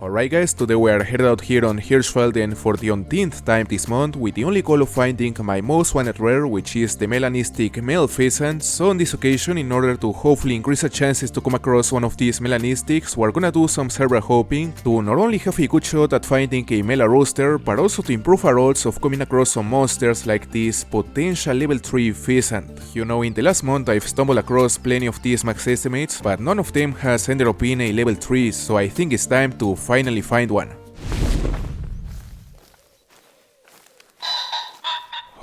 Alright guys, today we are headed out here on Hirschfelden for the umpteenth time this month with the only goal of finding my most wanted rare, which is the melanistic male pheasant. So on this occasion, in order to hopefully increase the chances to come across one of these melanistics, we're gonna do some server hopping to not only have a good shot at finding a male rooster, but also to improve our odds of coming across some monsters like this potential level 3 pheasant. You know, in the last month I've stumbled across plenty of these max estimates, but none of them has ended up in a level 3, so I think it's time to finally find one.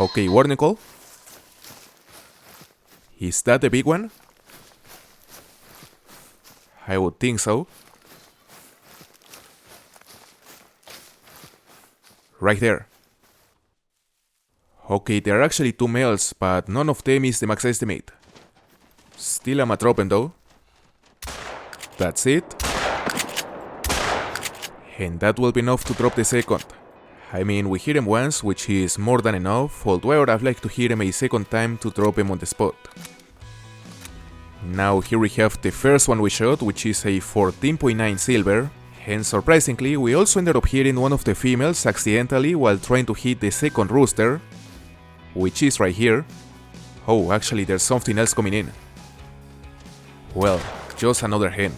Okay, warning call. Is that the big one? I would think so. Right there. Okay, there are actually two males, but none of them is the max estimate. Still I'm a dropping though. That's it. And that will be enough to drop the second. I mean, we hit him once, which is more than enough, although I would have liked to hit him a second time to drop him on the spot. Now here we have the first one we shot, which is a 14.9 silver, and surprisingly we also ended up hitting one of the females accidentally while trying to hit the second rooster, which is right here. Oh, actually there's something else coming in. Well, just another hen.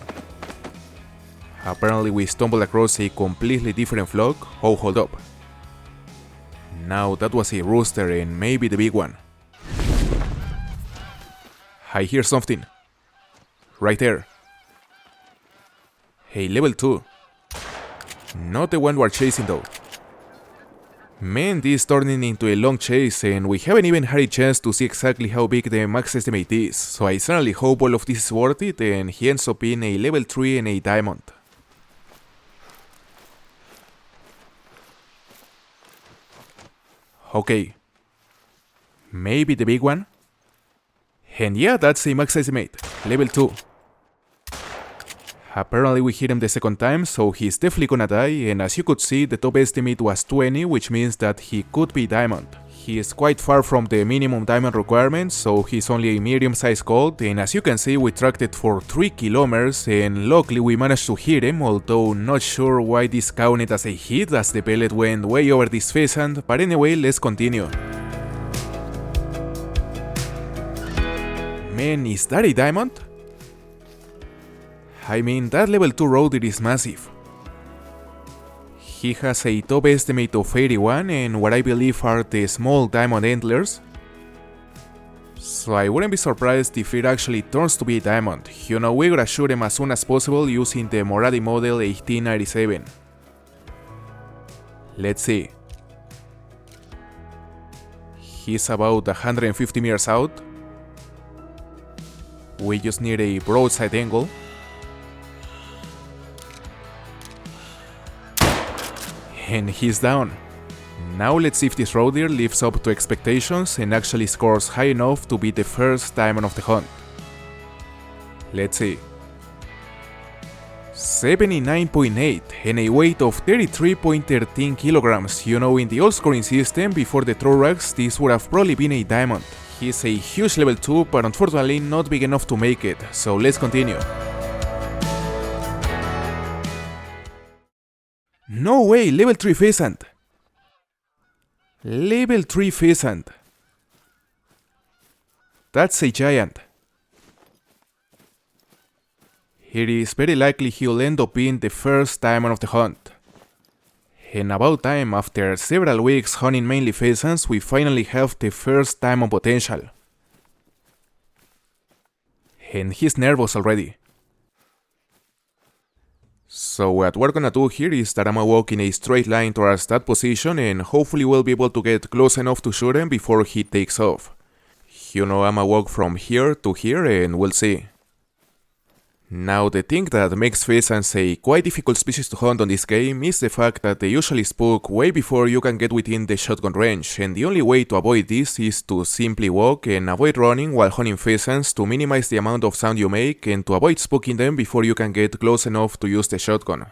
Apparently we stumbled across a completely different flock. Oh, hold up. Now that was a rooster and maybe the big one. I hear something. Right there. Hey, level 2. Not the one we're chasing though. Man, this is turning into a long chase and we haven't even had a chance to see exactly how big the max estimate is, so I certainly hope all of this is worth it and he ends up in a level 3 and a diamond. Okay, maybe the big one? And yeah, that's a max estimate, level 2. Apparently we hit him the second time, so he's definitely gonna die, and as you could see, the top estimate was 20, which means that he could be diamond. He is quite far from the minimum diamond requirement, so he's only a medium-sized gold, and as you can see, we tracked it for 3 kilometers, and luckily we managed to hit him, although not sure why this counted as a hit, as the pellet went way over this pheasant, but anyway, let's continue. Man, is that a diamond? I mean, that level 2 roader is massive. He has a top estimate of 81 and what I believe are the small diamond antlers. So I wouldn't be surprised if it actually turns to be a diamond. You know, we gotta shoot him as soon as possible using the Moradi model 1897. Let's see. He's about 150 meters out. We just need a broadside angle. And he's down. Now let's see if this roe deer lives up to expectations and actually scores high enough to be the first diamond of the hunt. Let's see. 79.8 and a weight of 33.13 kilograms. You know, in the old scoring system before the throw racks, this would have probably been a diamond. He's a huge level 2, but unfortunately not big enough to make it, so let's continue. No way, level 3 pheasant. Level 3 pheasant. That's a giant. It is very likely he'll end up being the first diamond of the hunt. And about time, after several weeks hunting mainly pheasants, we finally have the first diamond potential. And he's nervous already. So what we're gonna do here is that I'm gonna walk in a straight line towards that position and hopefully we'll be able to get close enough to shoot him before he takes off. You know, I'm gonna walk from here to here and we'll see. Now the thing that makes pheasants a quite difficult species to hunt on this game is the fact that they usually spook way before you can get within the shotgun range, and the only way to avoid this is to simply walk and avoid running while hunting pheasants to minimize the amount of sound you make and to avoid spooking them before you can get close enough to use the shotgun.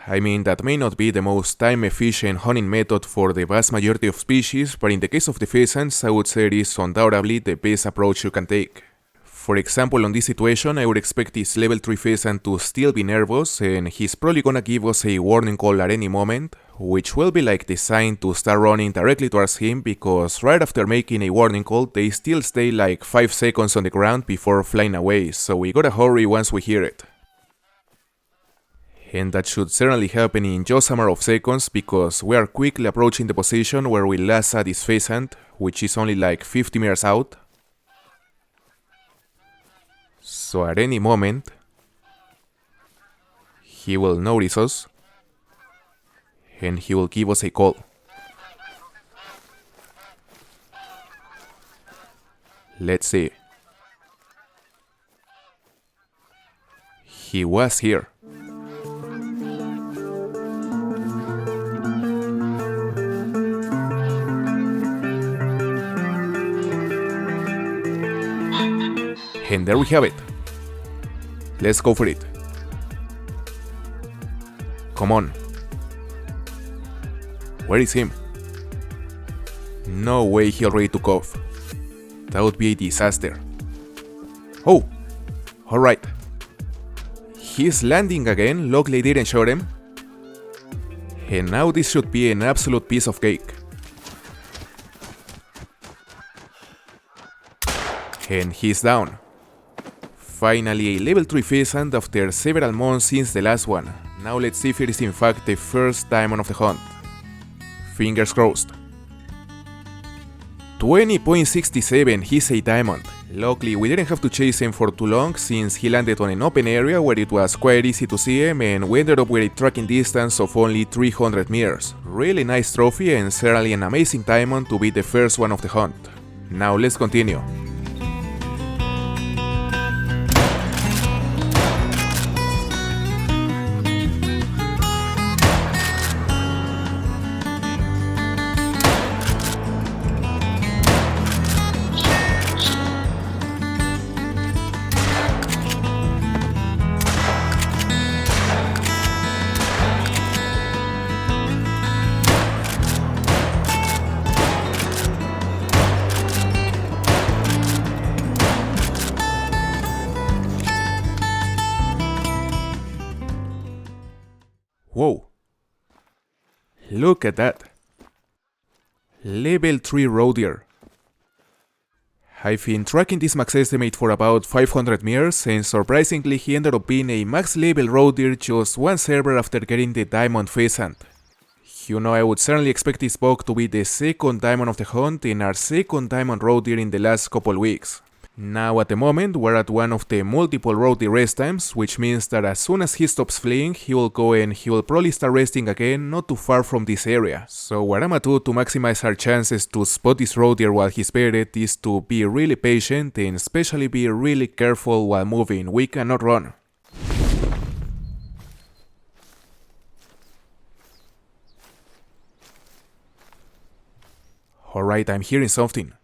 I mean, that may not be the most time efficient hunting method for the vast majority of species, but in the case of the pheasants I would say it is undoubtedly the best approach you can take. For example, on this situation, I would expect this level 3 pheasant to still be nervous, and he's probably gonna give us a warning call at any moment, which will be like the sign to start running directly towards him, because right after making a warning call, they still stay like 5 seconds on the ground before flying away, so we gotta hurry once we hear it. And that should certainly happen in just a matter of seconds, because we are quickly approaching the position where we last saw this pheasant, which is only like 50 meters out. So at any moment, he will notice us, and he will give us a call. Let's see. He was here. And there we have it. Let's go for it. Come on. Where is him? No way he already took off. That would be a disaster. Oh! Alright. He's landing again, luckily didn't shoot him. And now this should be an absolute piece of cake. And he's down. Finally a level 3 pheasant after several months since the last one. Now let's see if it is in fact the first diamond of the hunt. Fingers crossed. 20.67, he's a diamond. Luckily we didn't have to chase him for too long, since he landed on an open area where it was quite easy to see him, and we ended up with a tracking distance of only 300 meters. Really nice trophy, and certainly an amazing diamond to be the first one of the hunt. Now let's continue. Whoa. Look at that. Level 3 roe deer. I've been tracking this max estimate for about 500 meters, and surprisingly he ended up being a max level roe deer just one server after getting the diamond pheasant. You know, I would certainly expect this buck to be the second diamond of the hunt and our second diamond roe deer in the last couple weeks. Now at the moment we're at one of the multiple roe deer rest times, which means that as soon as he stops fleeing, he will go and he will probably start resting again not too far from this area. So what I'm gonna do to maximize our chances to spot this roe deer while he's bedded is to be really patient and especially be really careful while moving. We cannot run. Alright, I'm hearing something.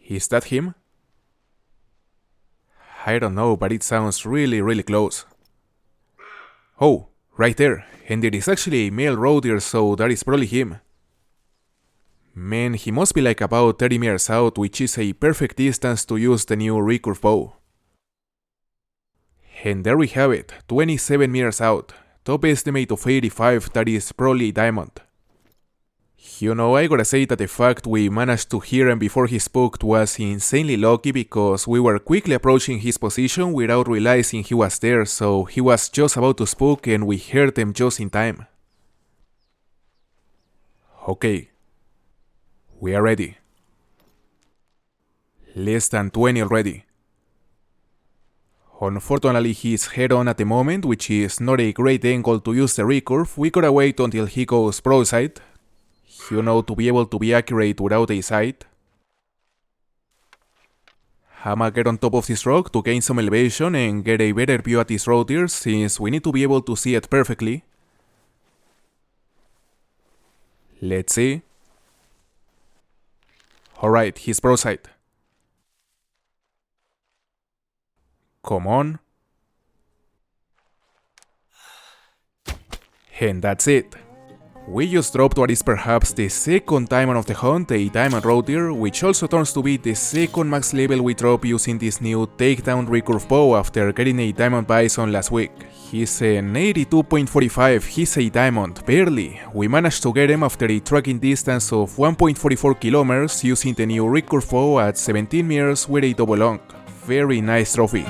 Is that him? I don't know, but it sounds really close. Oh, right there, and it is actually a male roe deer, so that is probably him. Man, he must be like about 30 meters out, which is a perfect distance to use the new recurve bow. And there we have it, 27 meters out. Top estimate of 85, that is probably a diamond. You know, I gotta say that the fact we managed to hear him before he spooked was insanely lucky, because we were quickly approaching his position without realizing he was there, so he was just about to spook and we heard him just in time. Okay. We are ready. Less than 20 already. Unfortunately he's head on at the moment, which is not a great angle to use the recurve. We gotta wait until he goes broadside. You know, to be able to be accurate without a sight. I'ma get on top of this rock to gain some elevation and get a better view at this roe deer, since we need to be able to see it perfectly. Let's see. Alright, he's broadside. Come on. And that's it. We just dropped what is perhaps the second diamond of the hunt, a diamond roe deer, which also turns to be the second max level we drop using this new takedown recurve bow after getting a diamond bison last week. He's an 82.45, he's a diamond, barely. We managed to get him after a tracking distance of 1.44 kilometers using the new recurve bow at 17 meters with a double long. Very nice trophy.